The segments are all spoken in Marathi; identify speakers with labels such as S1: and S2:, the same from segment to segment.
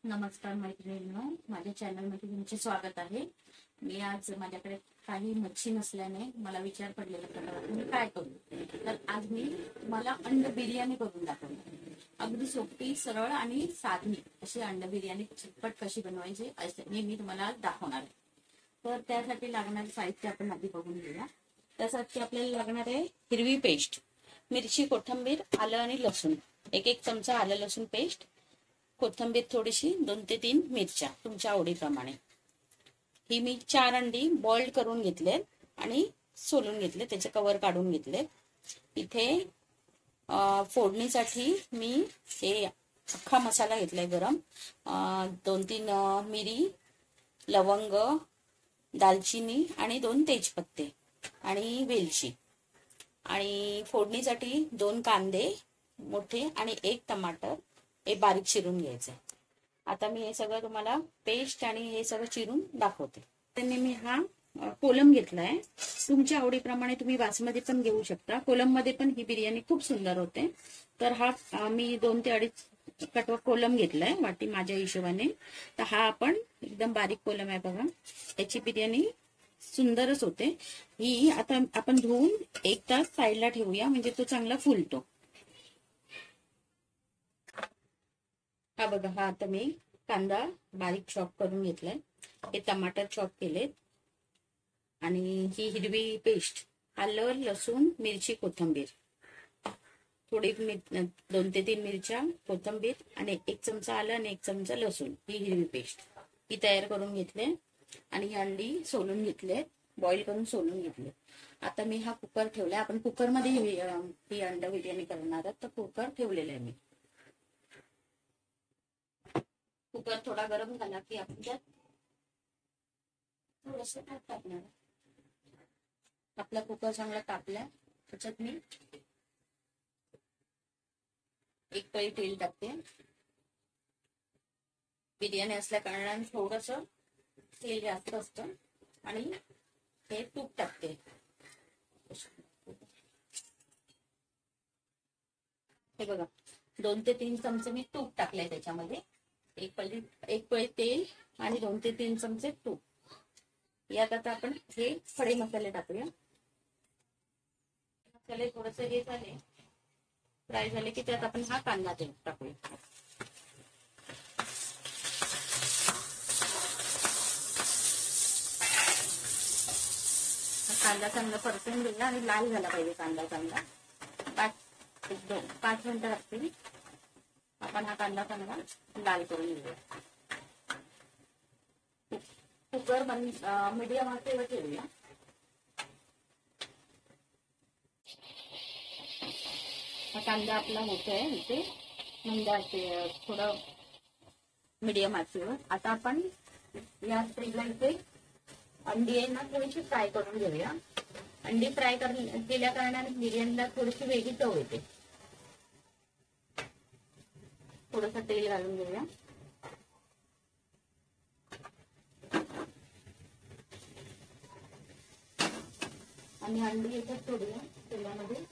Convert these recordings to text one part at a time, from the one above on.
S1: नमस्कार मैत्रिणींनो, माझ्या चॅनलमध्ये तुमचे स्वागत आहे. मी आज माझ्याकडे काही मच्छी नसल्याने मला विचार पडलेला की मी काय करू. तर आज मी मला अंड बिर्याणी करून दाखवली. अगदी सोपी, सरळ आणि साधी अशी अंड बिर्याणी झटपट कशी बनवायची असे मी तुम्हाला दाखवणार आहे. तर त्यासाठी लागणारे साहित्य आपण आधी बघून घेऊया. त्यासाठी आपल्याला लागणार आहे हिरवी पेस्ट, मिरची, कोथिंबीर, आलं आणि लसूण, एक चमचा आलं लसूण पेस्ट, कोथिंबीर थोडीशी, 2 ते 3 मिरच्या तुमच्या आवडीप्रमाणे. ही मी 4 अंडी बॉइल्ड करून घेतले आणि सोलून घेतले, त्याचे कवर काढून घेतले. इथे फोडणीसाठी मी हे अख्खा मसाला घेतलाय गरम, 2-3 मिरी, लवंग, दालचिनी आणि 2 तेजपत्ते आणि वेलची. आणि फोडणीसाठी 2 कांदे मोठे आणि 1 टमाटर हे बारीक चिरून घ्यायचं. आता मी हे सगळं तुम्हाला पेस्ट आणि हे सगळं चिरून दाखवते. त्यांनी मी हा कोलम घेतलाय. तुमच्या आवडीप्रमाणे तुम्ही बासमती पण घेऊ शकता. कोलम मध्ये पण ही बिर्याणी खूप सुंदर होते. तर हा मी 2 ते 2.5 कटवा कोलम घेतलाय वाटी माझ्या हिशोबाने. तर हा आपण एकदम बारीक कोलम आहे बघा, याची बिर्याणी सुंदरच होते. ही आता आपण धुवून 1 तास साईडला ठेवूया, म्हणजे तो चांगला फुलतो. हा बघा, हा आता मी कांदा बारीक चॉप करून घेतलाय, हे टमाटर चॉप केलेत आणि ही हिरवी पेस्ट, आलं, लसूण, मिरची, कोथिंबीर, थोडी 2 ते 3 मिरच्या, कोथिंबीर आणि 1 चमचा आलं आणि 1 चमचा लसूण, ही हिरवी पेस्ट ही तयार करून घेतले. आणि ही अंडी सोलून घेतले, बॉईल करून सोलून घेतले. आता मी हा कुकर ठेवलाय. आपण कुकरमध्ये ही अंडा बिर्याणी करणार आहोत, तर कुकर ठेवलेला आहे मी. कुकर थोडा गरम झाला की आपण त्यात थोडंसं ताप टाकणार. आपला कुकर चांगला तापलाय, त्याच्यात मी 1 पळी तेल टाकते. बिर्याणी असल्या कारणाने थोडस तेल जास्त असतं. आणि हे तूप टाकते. हे बघा, 2 ते 3 चमचे मी तूप टाकलंय त्याच्यामध्ये. 1 पळी तेल आणि 2 ते 3 चमचे तूप. यात आता आपण हे खडे मसाले टाकूया. मसाले थोडेसे हे झाले, फ्राय झाले की त्यात आपण हा कांदा टाकूया. कांदा चांगला परतून घेऊया आणि लाल झाला पाहिजे कांदा चांगला. 5 मिनिटं लागतील. आपण हा कांदा चांगला लाल करून घेऊया. कुकर मीडियम आचेवर ठेवूया. हा कांदा आपला होतोय इथे म्हणजे थोडं मीडियम आचेवर. आता आपण या स्टेजला इथे अंडी आहे ना थोडीशी फ्राय करून घेऊया. अंडी फ्राय केल्या कारणाने बिर्याणीला थोडीशी वेगळी चव येते. थोडस तेल घालून घेऊया. आणि अंडी याच्यात सोडूया तेलामध्ये.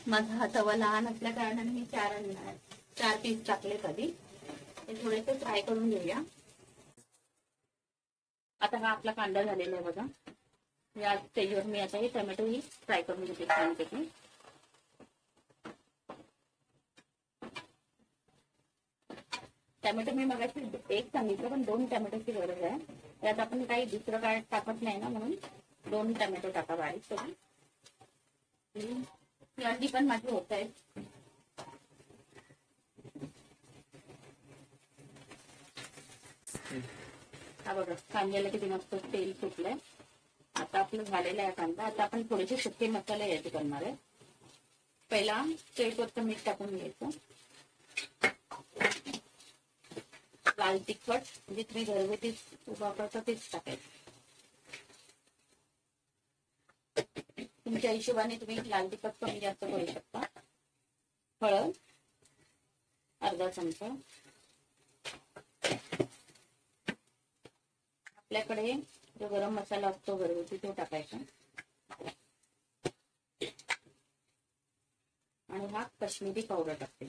S1: माझा हा तवा लहान असल्या कारणाने मी 4 पीस टाकले कधी. हे थोडेसे फ्राय करून घेऊया. आता हा आपला कांदा झालेला आहे बघा. या स्टेजवर मी आता हे टोमॅटो ही फ्राय करून घेते छानपैकी. टोमॅटो मी मगाशी 1 सांगितलं, पण 2 टोमॅटोची गरज आहे. त्यात आपण काही दुसरं काय टाकत नाही ना, म्हणून 2 टोमॅटो टाका बारीक करून. ही अंडी पण माझी होत आहे. हा बघा, कांद्याला किती मस्त तेल सुटलंय. आता आपलं झालेला आहे कांदा. आता आपण थोडेसे सुके मसाले याचे करणार आहे. पहिला तेलपत्ता मीठ टाकून घ्यायचं. लाल तिखट म्हणजे तुम्ही घरगुती वापरता तेच टाकायचं. तुमच्या हिशोबाने तुम्ही लाल तिखट कमी जास्त करू शकता. हळद अर्धा चमचा. आपल्याकडे जो गरम मसाला असतो घरगुती तो टाकायचा आणि हा काश्मीरी पावडर टाकते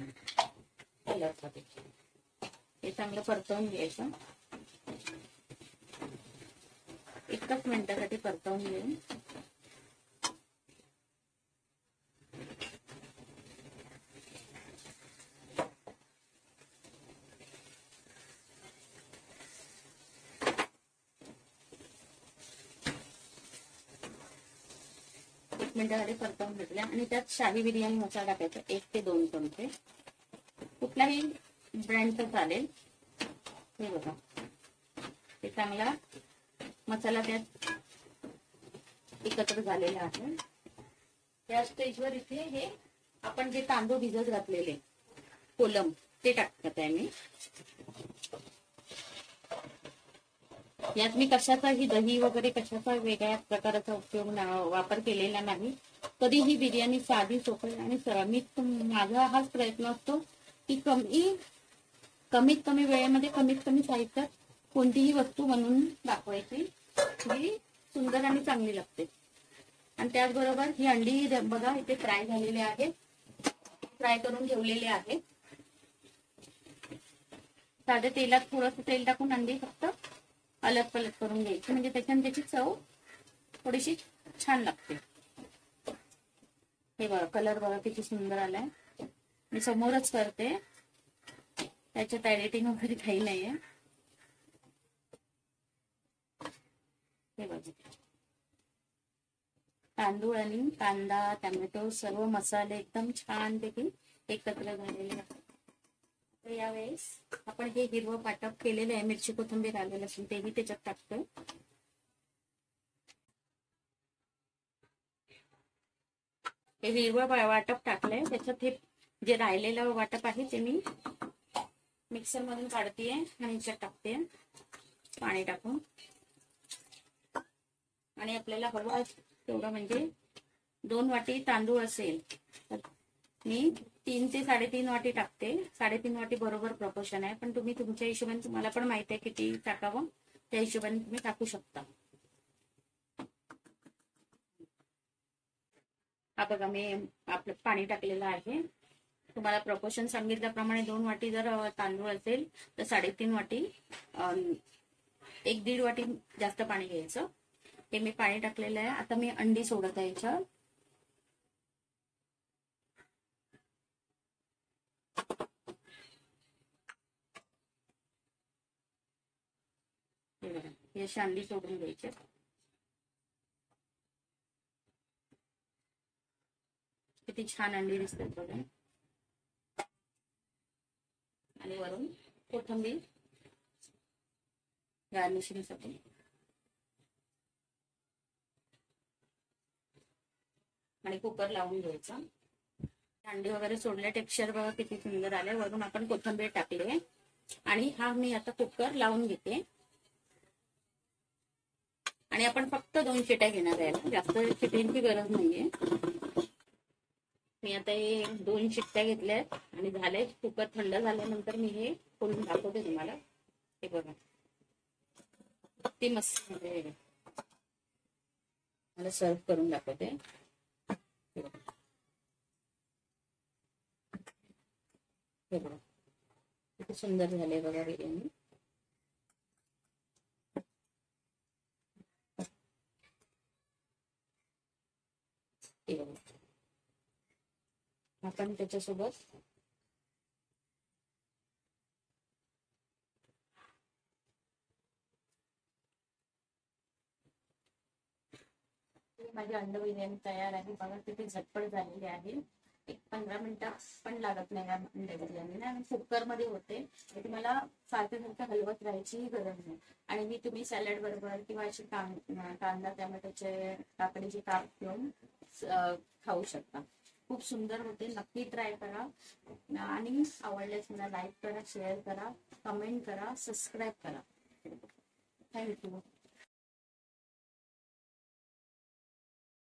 S1: कलरसाठी. हे चांगलं परतवून घ्यायचं. एकच मिनिटासाठी परतवून घेऊन 1 मिनिटासाठी परतवून घेतल्या आणि त्यात शाही बिर्याणी मसाला टाकायचा 1 ते 2 चमचे. कुठलाही ब्रँडचा चालेल. हे बघा, ते चांगला मसाला त्यात एकत्र झालेला आहे. त्या स्टेजवर इथे हे आपण जे तांदूळ भिजत घातलेले कोलम ते टाकत आहे मी. यात मी कशाचाही दही वगैरे कशाचा वेगळ्या प्रकाराचा उपयोग वापर केलेला नाही. कधी ही बिर्याणी साधी, सोपी आणि सरळ. माझा हाच प्रयत्न असतो की कमीत कमी वेळेमध्ये कमीत कमी साहित्यात कोणतीही वस्तू बनवून दाखवायची जी सुंदर आणि चांगली लागते. आणि त्याचबरोबर ही अंडी बघा इथे फ्राय झालेले आहे, फ्राय करून ठेवलेले आहे. साध्या तेलात थोडंसं तेल टाकून अंडी फक्त अलग पलट करून घ्यायची, म्हणजे त्याच्याने त्याची चव थोडीशी छान लागते. हे बघा, कलर बघा किती सुंदर आलाय. मी समोरच करते, त्याच्यात एडिटिंग वगैरे काही नाहीये. हे बघा, तांदूळ आणि कांदा, टोमॅटो सर्व मसाले एकदम छानपैकी एकत्र झालेले आहेत. तर यावेळेस आपण हे हिरवं वाटप केलेलं आहे, मिरची कोथिंबीर आलेलं असून तेही त्याच्यात टाकतो. हे हिरवं वाटप टाकलंय, त्याच्यात हे जे राहिलेलं वाटप आहे ते मी मिक्सर मधून काढतेय आणि याच्यात टाकते पाणी टाकून. आणि आपल्याला हवं तेवढं, म्हणजे 2 वाटी तांदूळ असेल तर मी 3 ते 3.5 वाटी टाकते. 3.5 वाटी बरोबर प्रपोर्शन आहे, पण तुम्ही तुमच्या हिशोबाने, तुम्हाला पण माहिती आहे किती टाकावं, त्या हिशोबाने तुम्ही टाकू शकता. हा बघा, मी आपलं पाणी टाकलेलं आहे. तुम्हाला प्रपोर्शन सांगितल्याप्रमाणे 2 वाटी जर तांदूळ असेल तर 3.5 वाटी, 1-1.5 वाटी जास्त पाणी घ्यायचं. हे मी पाणी टाकलेलं आहे. आता मी अंडी सोडत आहे याच्यात. हे अशी अंडी सोडून घ्यायचे. किती छान अंडी दिसतात बघा. आणि वरून कोथिंबीर गार्निशिंगसाठी. आणि कुकर लावून घ्यायचा. अंडी वगैरे सोडले, टेक्स्चर बघा किती सुंदर आले. वरून आपण कोथिंबीर टाकले आणि हा मी आता कुकर लावून घेते. आणि आपण फक्त 2 शिट्या घेणार आहे, जास्त शिट्यांची गरज नाहीये. मी आता हे 2 शिट्ट्या घेतल्यात आणि झाले. कुकर थंड झाल्यानंतर मी हे खोलून दाखवते तुम्हाला. हे बघा किती मस्त, मला सर्व करून दाखवते. हे बघा किती सुंदर झाले बघा बिर्याणी. आपण त्याच्यासोबत माझी अंड बिर्याणी तयार आहे. बघा किती झटपट झालेली आहे. 15 मिनिटं पण लागत नाही अंडा बिर्याणीला. आणि कुकर मध्ये होते, तुम्हाला सारखं हलवत राहायची गरज नाही. आणि मी तुम्ही सॅलड बरोबर किंवा अशी कांदा टोमॅटोचे काकडीचे काप घेऊन खाऊ शकता. खूप सुंदर होते. नक्की ट्राय करा. आणि आवडल्यास मला लाईक करा, शेअर करा, कमेंट करा, सबस्क्राईब करा. थँक्यू.